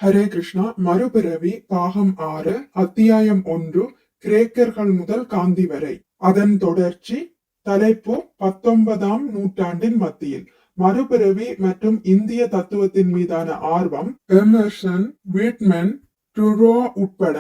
ஹரே கிருஷ்ணா. மறுபிறவி பாகம் 6, அத்தியாயம் 1, கிரேக்கர்கள் முதல் காந்தி வரை. அதன் தொடர்ச்சி. தலைப்பு 19ஆம் நூற்றாண்டின் மத்தியில். மறுபிறவி மற்றும் இந்திய தத்துவத்தின் மீதான ஆர்வம் எமர்சன், விட்மன், டுரோ உட்பட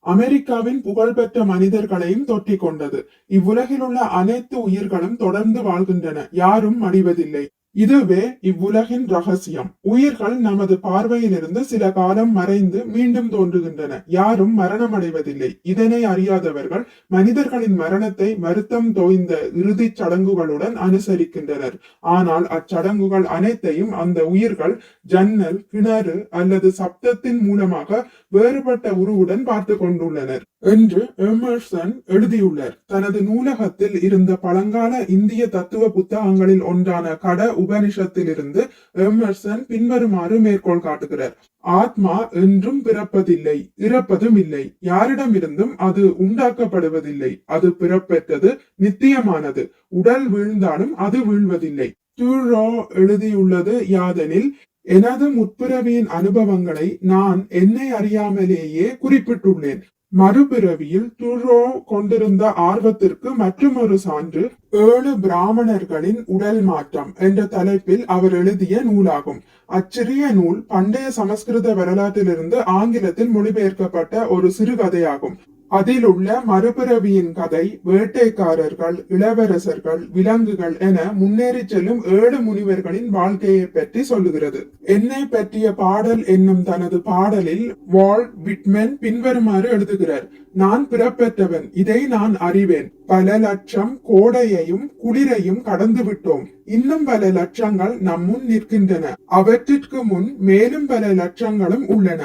அமெரிக்காவின் புகழ்பெற்ற மனிதர்களையும் தொற்றிக் கொண்டது. இவ்வுலகில் உள்ள அனைத்து உயிர்களும் தொடர்ந்து வாழ்கின்றன, யாரும் மடிவதில்லை. இதுவே இவ்வுலகின் ரகசியம். உயிர்கள் நமது பார்வையிலிருந்து சில காலம் மறைந்து மீண்டும் தோன்றுகின்றன, யாரும் மரணம் அடைவதில்லை. இதனை அறியாதவர்கள் மனிதர்களின் மரணத்தை வருத்தம் தோய்ந்த இறுதி சடங்குகளுடன் அனுசரிக்கின்றனர். ஆனால் அச்சடங்குகள் அனைத்தையும் அந்த உயிர்கள் ஜன்னல், கிணறு அல்லது சப்தத்தின் மூலமாக வேறுபட்ட உருவுடன் பார்த்து கொண்டுள்ளனர் என்று எமர்சன் எழுதியுள்ளார். தனது நூலகத்தில் இருந்த பழங்கால இந்திய தத்துவ புத்தகங்களில் ஒன்றான கட உபனிஷத்திலிருந்து எமர்சன் பின்வருமாறு மேற்கோள் காட்டுகிறார். ஆத்மா என்றும் பிறப்பதில்லை, இறப்பதும் இல்லை. யாரிடமிருந்தும் அது உண்டாக்கப்படுவதில்லை. அது பிறப்பெற்றது, நித்தியமானது. உடல் வீழ்ந்தாலும் அது வீழ்வதில்லை. துரோ எழுதியுள்ளது யாதெனில், எனது முற்பிறவியின் அனுபவங்களை நான் என்னை அறியாமலேயே குறிப்பிட்டுள்ளேன். மறுபிறவியில் துரோ கொண்டிருந்த ஆர்வத்திற்கு மற்றொரு சான்று 7 பிராமணர்களின் உடல் மாற்றம் என்ற தலைப்பில் அவர் எழுதிய நூலாகும். அச்சிறிய நூல் பண்டைய சமஸ்கிருத வரலாற்றிலிருந்து ஆங்கிலத்தில் மொழிபெயர்க்கப்பட்ட ஒரு சிறுகதையாகும். அதில் உள்ள மறுபிறவியின் கதை வேட்டைக்காரர்கள், இளவரசர்கள், விலங்குகள் என முன்னேறி செல்லும் 7 முனிவர்களின் வாழ்க்கையை பற்றி சொல்லுகிறது. என்னை பற்றிய பாடல் என்னும் தனது பாடலில் வால்ட் விட்மன் பின்வருமாறு எழுதுகிறார். நான் பிறப்பெற்றவன், இதை நான் அறிவேன். பல லட்சம் கோடையையும் குளிரையும் கடந்து விட்டோம். இன்னும் பல லட்சங்கள் நம் முன் நிற்கின்றன. அவற்றிற்கு முன் மேலும் பல லட்சங்களும் உள்ளன.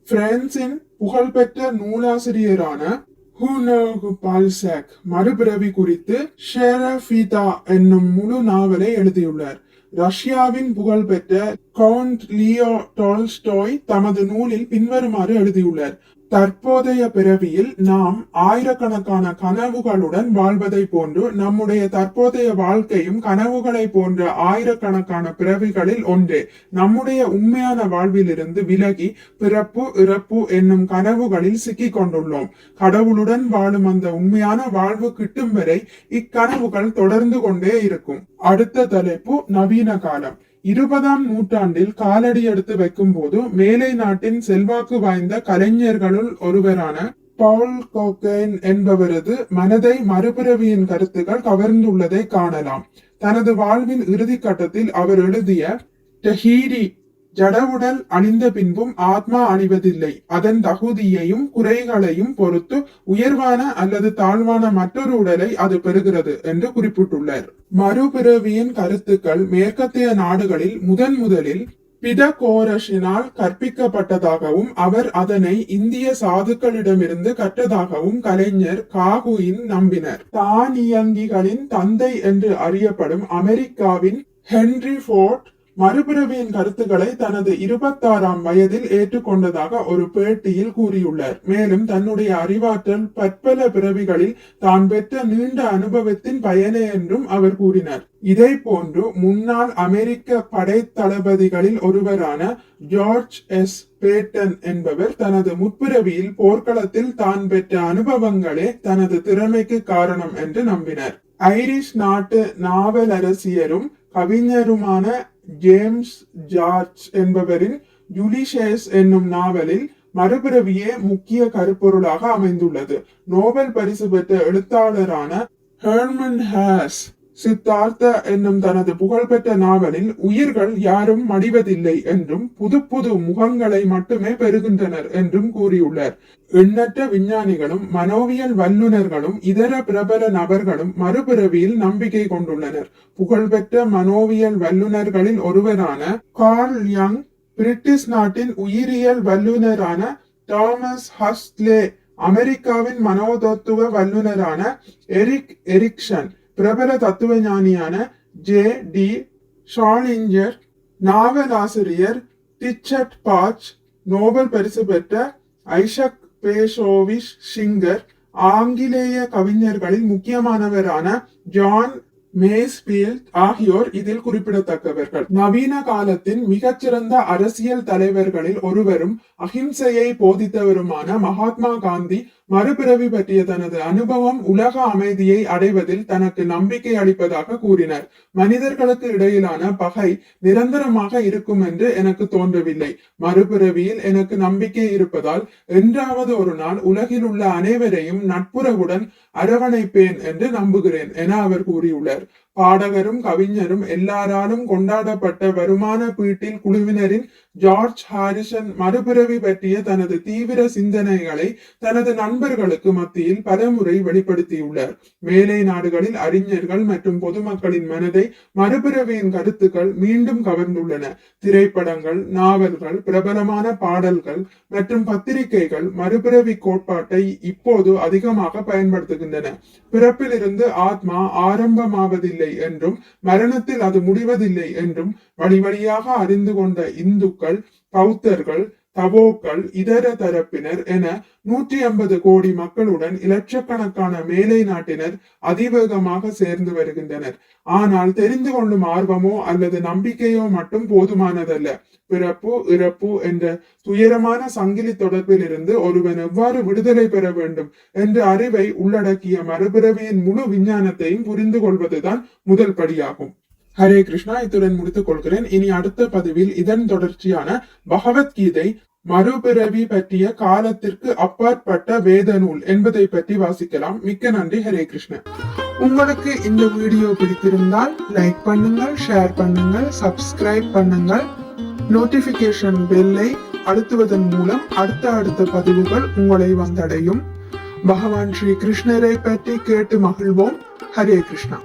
பிரான்சின் புகழ்பெற்ற நூலாசிரியரான ஹூனோகு பால்சாக் மறுபிறவி குறித்து ஷெரஃபிதா என்னும் முழு நாவலை எழுதியுள்ளார். ரஷ்யாவின் புகழ்பெற்ற கவுண்ட் லியோ டால்ஸ்டாய் தமது நூலில் பின்வருமாறு எழுதியுள்ளார். தற்போதைய பிறவியில் நாம் ஆயிரக்கணக்கான கனவுகளுடன் வாழ்வதை போன்று நம்முடைய தற்போதைய வாழ்க்கையும் கனவுகளை போன்ற ஆயிரக்கணக்கான பிறவிகளில் ஒன்றே. நம்முடைய உண்மையான வாழ்விலிருந்து விலகி பிறப்பு, இறப்பு என்னும் கனவுகளில் சிக்கிக் கொண்டுள்ளோம். கடவுளுடன் வாழும் அந்த உண்மையான வாழ்வு கிட்டும் வரை இக்கனவுகள் தொடர்ந்து கொண்டே இருக்கும். அடுத்த தலைப்பு நவீன காலம். 20ஆம் நூற்றாண்டில் காலடி எடுத்து வைக்கும் போது மேலை நாட்டின் செல்வாக்கு வாய்ந்த கலைஞர்களுள் ஒருவரான பவுல் கோகேன் என்பவரது மனதை மறுபிறவியின் கருத்துக்கள் கவர்ந்துள்ளதை காணலாம். தனது வாழ்வின் இறுதி கட்டத்தில் அவர் எழுதிய டஹீரி, ஜடவுடல் அணிந்த பின்பும் ஆத்மா அணிவதில்லை. அதன் தகுதியையும் குறைகளையும் பொறுத்து உயர்வான அல்லது தாழ்வான மற்றொரு உடலை அது பெறுகிறது என்று குறிப்பிட்டுள்ளார். மறுபிறவியின் கருத்துக்கள் மேற்கத்திய நாடுகளில் முதலில் பிதகோரஸினால் கற்பிக்கப்பட்டதாகவும் அவர் அதனை இந்திய சாதுக்களிடமிருந்து கற்றதாகவும் கலைஞர் காகுயின் நம்பினர். தானியங்கிகளின் தந்தை என்று அறியப்படும் அமெரிக்காவின் ஹென்றி ஃபோர்ட் மறுபிறவியின் கருத்துக்களை தனது 26ஆம் வயதில் ஏற்றுக்கொண்டதாக ஒரு பேட்டியில் கூறியுள்ளார். மேலும் தன்னுடைய அறிவாற்றல் பற்பல பிறவிகளில் தான் பெற்ற நீண்ட அனுபவத்தின் பயனே என்றும் அவர் கூறினார். இதை போன்று முன்னாள் அமெரிக்க படை தளபதிகளில் ஒருவரான ஜார்ஜ் எஸ். பேட்டன் என்பவர் தனது முற்பிறவியில் போர்க்களத்தில் தான் பெற்ற அனுபவங்களே தனது திறமைக்கு காரணம் என்று நம்பினார். ஐரிஷ் நாட்டு நாவலரசியரும் கவிஞருமான ஜேம்ஸ் ஜார்ஜ் என்பவரின் யுலிஷஸ் என்னும் நாவலில் மறுபிறவியே முக்கிய கருப்பொருளாக அமைந்துள்ளது. நோபல் பரிசு பெற்ற எழுத்தாளரான ஹெர்மன் ஹேஸ் சித்தார்த்த என்னும் தனது புகழ்பெற்ற நாவலில் உயிர்கள் யாரும் மடிவதில்லை என்றும் புது புது முகங்களை மட்டுமே பெறுகின்றனர் என்றும் கூறியுள்ளார். எண்ணற்ற விஞ்ஞானிகளும் மனோவியல் வல்லுநர்களும் இதர பிரபல நபர்களும் மறுபிறவியில் நம்பிக்கை கொண்டுள்ளனர். புகழ்பெற்ற மனோவியல் வல்லுநர்களில் ஒருவரான கார்ல் யங், பிரிட்டிஷ் நாட்டின் உயிரியல் வல்லுநரான தாமஸ் ஹஸ்லே, அமெரிக்காவின் மனோதத்துவ வல்லுநரான எரிக் எரிக்சன், பிரபல தத்துவ ஞானியான ஜே. டி. ஷாலிஞ்சர், நாவலாசிரியர் ரிச்சர்ட் பாச், நோபல் பரிசு பெற்ற ஐசக் பேசோவிச் ஷிங்கர், ஆங்கிலேய கவிஞர்களில் முக்கியமானவரான ஜான் மேஸ்பீல்ட் ஆகியோர் இதில் குறிப்பிடத்தக்கவர்கள். நவீன காலத்தின் மிகச்சிறந்த அரசியல் தலைவர்களில் ஒருவரும் அஹிம்சையை போதித்தவருமான மகாத்மா காந்தி மறுபிறவி பற்றிய தனது அனுபவம் உலக அமைதியை அடைவதில் தனக்கு நம்பிக்கை அளிப்பதாக கூறினார். மனிதர்களுக்கு இடையிலான பகை நிரந்தரமாக இருக்கும் என்று எனக்கு தோன்றவில்லை. மறுபிறவியில் எனக்கு நம்பிக்கை இருப்பதால் என்றாவது ஒரு நாள் உலகில் உள்ள அனைவரையும் நட்புறவுடன் அரவணைப்பேன் என்று நம்புகிறேன் என அவர் கூறியுள்ளார். பாடகரும் கவிஞரும் எல்லாராலும் கொண்டாடப்பட்ட வருமான பீட்டில் குழுவினரின் ஜார்ஜ் ஹாரிசன் மறுபிறவி பற்றிய தனது தீவிர சிந்தனைகளை தனது நண்பர்களுக்கு மத்தியில் பலமுறை வெளிப்படுத்தியுள்ளார். மேலை நாடுகளில் அறிஞர்கள் மற்றும் பொதுமக்களின் மனதை மறுபிறவியின் கருத்துக்கள் மீண்டும் கவர்ந்துள்ளன. திரைப்படங்கள், நாவல்கள், பிரபலமான பாடல்கள் மற்றும் பத்திரிகைகள் மறுபிறவி கோட்பாட்டை இப்போது அதிகமாக பயன்படுத்துகின்றன. பிறப்பிலிருந்து ஆத்மா ஆரம்பமாவதில்லை என்றும் மரணத்தில் அது முடிவதில்லை என்றும் வழி வழியாக அறிந்து கொண்ட இந்துக்கள், பௌத்தர்கள், தவோக்கள், இதர தரப்பினர் என 150 கோடி மக்களுடன் இலட்சக்கணக்கான மேலை நாட்டினர் அதிவேகமாக சேர்ந்து வருகின்றனர். ஆனால் தெரிந்து கொள்ளும் ஆர்வமோ அல்லது நம்பிக்கையோ மட்டும் போதுமானதல்ல. பிறப்பு, இறப்பு என்ற துயரமான சங்கிலி தொடர்பில் இருந்து ஒருவன் எவ்வாறு விடுதலை பெற வேண்டும் என்ற அறிவை உள்ளடக்கிய மறுபிறவியின் முழு விஞ்ஞானத்தையும் புரிந்து கொள்வதுதான் முதல் படியாகும். ஹரே கிருஷ்ணா. இத்துடன் முடித்துக் கொள்கிறேன். இனி அடுத்த பதிவில் இதன் தொடர்ச்சியான பகவத்கீதை மறுபிறவி பற்றிய காலத்திற்கு அப்பாற்பட்ட வேத நூல் என்பதை பற்றி வாசிக்கலாம். மிக்க நன்றி. ஹரே கிருஷ்ணா. உங்களுக்கு இந்த வீடியோ பிடித்திருந்தால் லைக் பண்ணுங்கள், ஷேர் பண்ணுங்கள், சப்ஸ்கிரைப் பண்ணுங்கள். நோட்டிபிகேஷன் பெல்லை அழுத்துவதன் மூலம் அடுத்த பதிவுகள் உங்களை வந்தடையும். பகவான் ஸ்ரீ கிருஷ்ணரை பற்றி கேட்டு மகிழ்வோம். ஹரே கிருஷ்ணா.